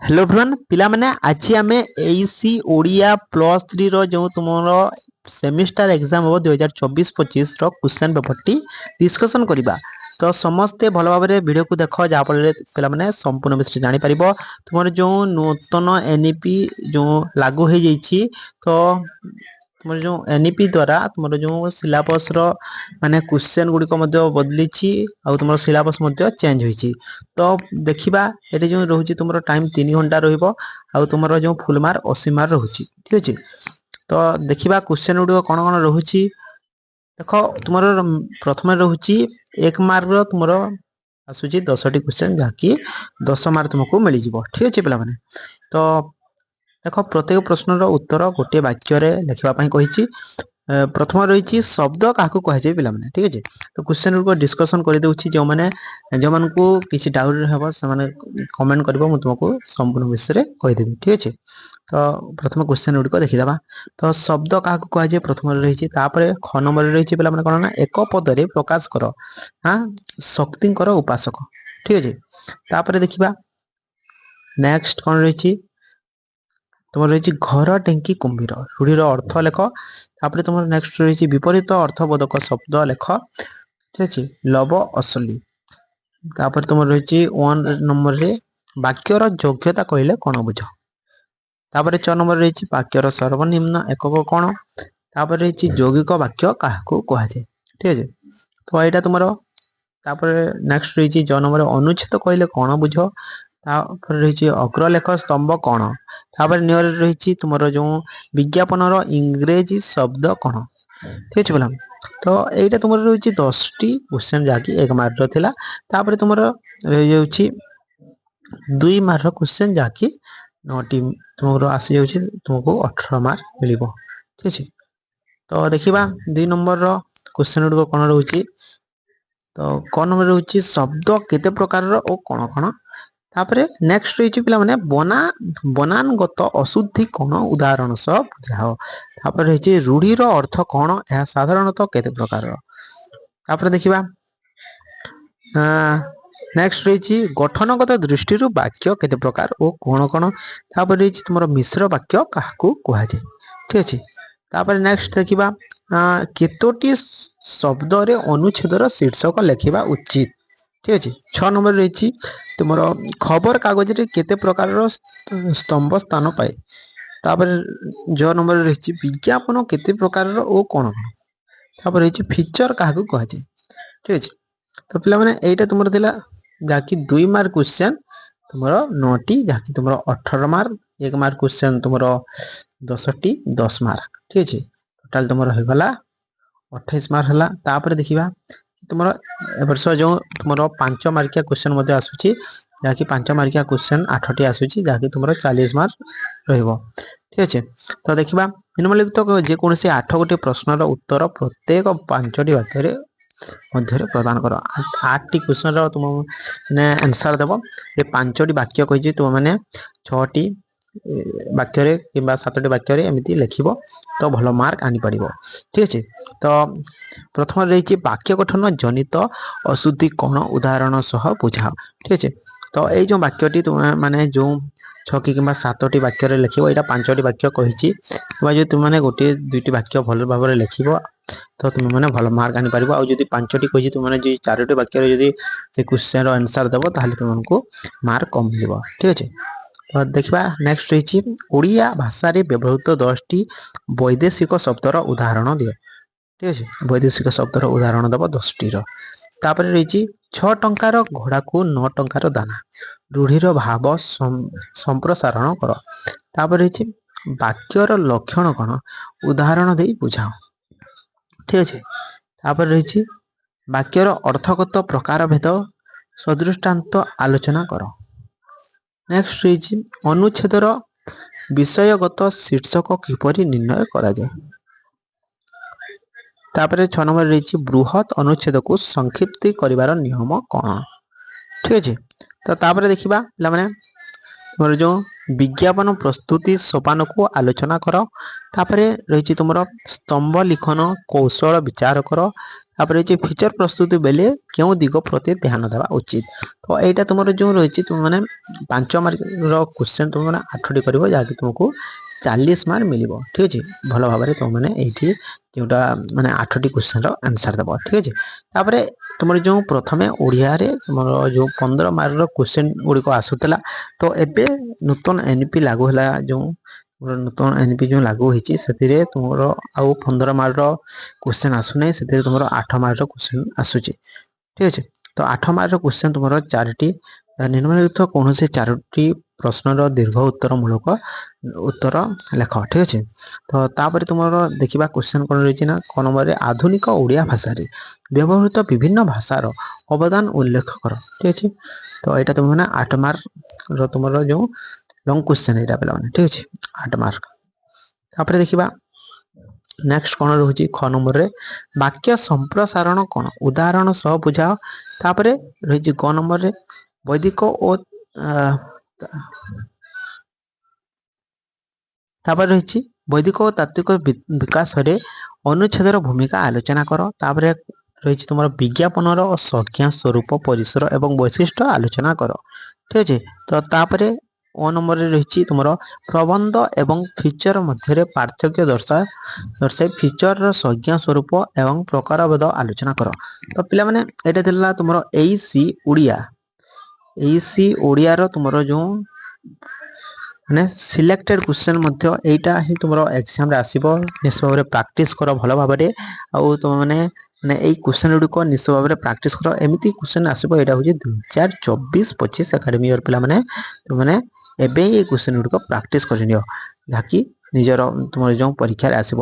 Hello everyone पिला माने आज आम एसी ओडिया प्लस 3 रो जो तुमर सेमिस्टर एग्जाम हो 2024-25 रो क्वेश्चन पेपर टी डिस्कशन करबा। तो समस्ते भल भाव में वीडियो को देख जहाँफल पिला माने संपूर्ण विषय जानि परिबो। तुमर जो नूतन एनईपी जो लागू हो जाइछि तो तुम जो एनईपी द्वारा तुम जो सिलेबस रो माने क्वेश्चन गुड़िक बदली तुम सिलेबस चेंज होइछि। तो देखिबा एटे जो रहउछि तुमरो टाइम 3 घंटा रहिबो आ तुमरो जो फुल मार्क 80 मार्क रहउछि। ठीक अछि। तो देखिबा क्वेश्चन गुड़िक कोन कोन रहउछि। देखो तुमरो प्रथम रहउछि 1 मार्क रो तुमरो आसुछि 10 टी क्वेश्चन जाकि 10 मार्क तुमको मिलि जिवो। ठीक अछि पिला माने। तो देखो प्रत्येक प्रश्न रो उत्तर गोटे वाक्य रे लिखिबा पई कहिछि। प्रथम रही शब्द क्या कहुए पिला माने। ठीक है। तो क्वेश्चन गुड डिस्कसन कर दूसरी जो मैंने जो मान को किसी डाउट हम से कमेंट कर तुमको संपूर्ण विषय में कहीदेवी। ठीक अच्छे। तो प्रथम क्वेश्चन गुड़िक देखीदा। तो शब्द क्या कहुए प्रथम रही ख नंबर रही पिला माने कौन ना एक पदरे प्रकाश कर हाँ शक्तिंकर उपासक। ठीक अच्छे। तापर देखिबा नेक्स्ट कौन रही तुम रही घर ढेंकी कुंभीर रूढ़ीर अर्थ लेख। तापर तुम नेक्स्ट रही विपरीत अर्थबोधक शब्द लेख। ठीक अच्छे। लव असली। तापर तुम रही 1 नंबर रे वाक्यर योग्यता कहले कौन बुझ। तापर 6 नंबर रही वाक्यर सर्वनिम्न एकक कौन। तापर रही यौगिक वाक्य क्या कहुए। ठीक है। तो यहाँ तुम नेक्स्ट रही 6 नंबर अनुच्छेद कहले कौन बुझ। तापर रही अग्रलेख स्तंभ कौन। तापर नियर रही तुम जो विज्ञापन इंग्रेजी शब्द कौन। ठीक है बोला। तो यहाँ तुम रही 10 टी क्वेश्चन जहाँकि 1 मार्क थिला। तापर तुम रही जाउछि 2 मार्क क्वेश्चन जहाँकि 9 टी तुम आसी जाउछि तुमको 18 मार्क मिलिबो। ठीक है। तो देखिबा 2 नंबर क्वेश्चन गुड कौन रहउछि। तो क नंबर रहउछि शब्द केते प्रकार रो ओ कोन कोन। तापरे नेक्स्ट रही पिला माने बनानगत अशुद्धि कौन उदाहरण सह बुझाओ। तापर रही रूढ़ीर अर्थ कौन यह साधारणतः केते प्रकार। तापर देखिबा नेक्स्ट रही गठनगत दृष्टि वाक्य केते प्रकार ओ कौन कौन। तापर रही तुम मिश्र वाक्य क्या कहुए। ठीक अच्छे। तापर नेक्स्ट देखिबा केतोटी शब्द रे अनुच्छेदर शीर्षक लिखिबा उचित। ठीक अच्छे। 6 नंबर रही तुम खबर कागज रे केते प्रकार स्तंभ स्थान पाए। तापर 6 नंबर रही विज्ञापन केते प्रकार ओ कौन कौन। तापर रही फीचर क्या कहुए। ठीक अच्छे। तो पिला माने एटा तुमर दिला जाकि 2 मार्क क्वेश्चन तुमर 9 टी जाकि तुमर 18 मार्क 1 मार्क क्वेश्चन तुमर 10 टी 10 मार्क। ठीक अच्छे। टोटाल तुमर हो गला 28 मार्क हला। तापर देखिबा तुमर वर्ष जो तुमर 5 मार्किया क्वेश्चन मध्ये आसुची जाकि 5 मार्किया क्वेश्चन 8 टी आसुची जाकि तुमर 40 मार्क रहइबो। ठीक अच्छे। तो देखिबा निम्नलिखित जे कोनोसी 8 गोटे प्रश्नर उत्तर प्रत्येक 5 टी वाक्य रे मध्य प्रदान कर। 8 टी क्वेश्चन तुम ने आंसर देव। ये 5 टी वाक्य कहि तुम मैंने 6 टी वाक्य रे किंबा 7 टी वाक्य रे एमिति लिखिबो तो भल मार्क आनी पड़िबो। ठीक अच्छे। तो प्रथम रही वाक्य गठन जनित अशुद्धि कौन उदाहरण सह बुझाओ। ठीक अच्छे। तो ये जो वाक्यटी तुम माने जो 6 कि 7 टी वाक्य रे लिखिबो एटा 5 टी वाक्य कहिछि जो तुम माने गोटे 2 टी वाक्य भल भाव रे लिखिबो तो तुम मैंने भल मार्क आनी पारिबो। आ जदि 5 टी कहि तुम मैंने 4 टी वाक्य रे जदि से क्वेश्चन रो आंसर देबो ताहले तुमको मार्क कम मिलिबो। ठीक अच्छे। तो देखिबा नेक्स्ट रही ओडिया भाषा रे व्यवहृत 10 टी वैदेशिक शब्दर उदाहरण दियो। ठीक अच्छे। वैदेशिक शब्दर उदाहरण देव 10 टी रो। तापर रही 6 टंकार घोड़ा को 9 टंकार दाना रूढ़ीर भाव संप्रसारण कर। तापर रही वाक्यर लक्षण कौन उदाहरण दे बुझाओ। ठीक अच्छे। तापर रही वाक्यर अर्थगत प्रकार भेद सदृष्टांत आलोचना कर। नेक्स्ट रही अनुच्छेदर विषयगत शीर्षक किपरि निर्णय करा जाए। तापर 6 नंबर रही बृहत अनुच्छेद को संक्षिप्त करिवार नियम कौन। ठीक अच्छे। तो तापर देखिबा माने मोर जो विज्ञापन प्रस्तुति सोपान को आलोचना कर। तापरे रही तुम स्तंभ लिखन कौशल विचार कर। तापर रही फीचर प्रस्तुति बेले क्यों दिग प्रति ध्यान देवा उचित। तो यहाँ तुम जो रही तुम मैंने 5 मार्क क्वेश्चन तुम मैंने 8टी कर जहाँकि तुमको 40 मार्क मिल। ठीक अच्छे भल भाव में तुम मैंने ये जोटा मैंने 8टी क्वेश्चन आंसर देव। ठीक अच्छे तापर तुम जो प्रथमे ओडिया रे तुम जो 15 मार्क क्वेश्चन गुड़िक आसूला तो एबे नूतन एनपी लागू है जो नूतन एनपी जो लागू होती से तुम आउ 15 मार्क क्वेश्चन आसुना से तुम 8 मार्क क्वेश्चन आसूची। ठीक अच्छे तो 8 मार्क क्वेश्चन तुम 4टी निम्नलिखित कौन से 4टी प्रश्नर दीर्घ उत्तर मूलक उत्तर लेख। ठीक अच्छे तो तापर तुम देखा क्वेश्चन कौन रही ना क नंबर रे आधुनिक ओडिया भाषा रे व्यवहृत विभिन्न भाषार अवदान उल्लेख कर। ठीक अच्छे तो यहाँ तुम मैंने 8 मार्क तुम जो लंग क्वेश्चन यहाँ पे ठीक अच्छे 8 मार्क। तापर देखा नेक्स्ट कौन रोचे ख नंबर रे वाक्य संप्रसारण कौन उदाहरण सह बुझाओ। तापर रही ग नंबर रे वैदिक और तापर रही वैदिक और तात्विक विकास रे अनुच्छेदर भूमिका आलोचना कर। तापर रही तुम विज्ञापन संज्ञा स्वरूप परिसर एवं वैशिष्ट्य आलोचना कर। ठीक अच्छे तो तापर ओ नंबर रे रही तुम प्रबंध एवं फीचर मध्य पार्थक्य दर्शाए फीचर संज्ञा स्वरूप एवं प्रकारभेद आलोचना कर। तो पिला माने एटा थिला तुम एसी ओडिया रो तुम जो माने सिलेक्टेड क्वेश्चन मध्य एटा ही तुम एग्जाम रे आसीबो। निश्चित भाव में प्रैक्टिस कर भल भाव में आउ तुम मैंने माने এই क्वेश्चन गुड़िक निश्चित भाव में प्रैक्टिस कर एमती क्वेश्चन आसीबो। एटा होची 2024-25 एकेडमी इयर पिला माने तुम मैंने एबे ये क्वेश्चन गुड़िक प्रैक्टिस कर नियो जहाँकि निजर तुम जो परीक्षा रे आसीबो।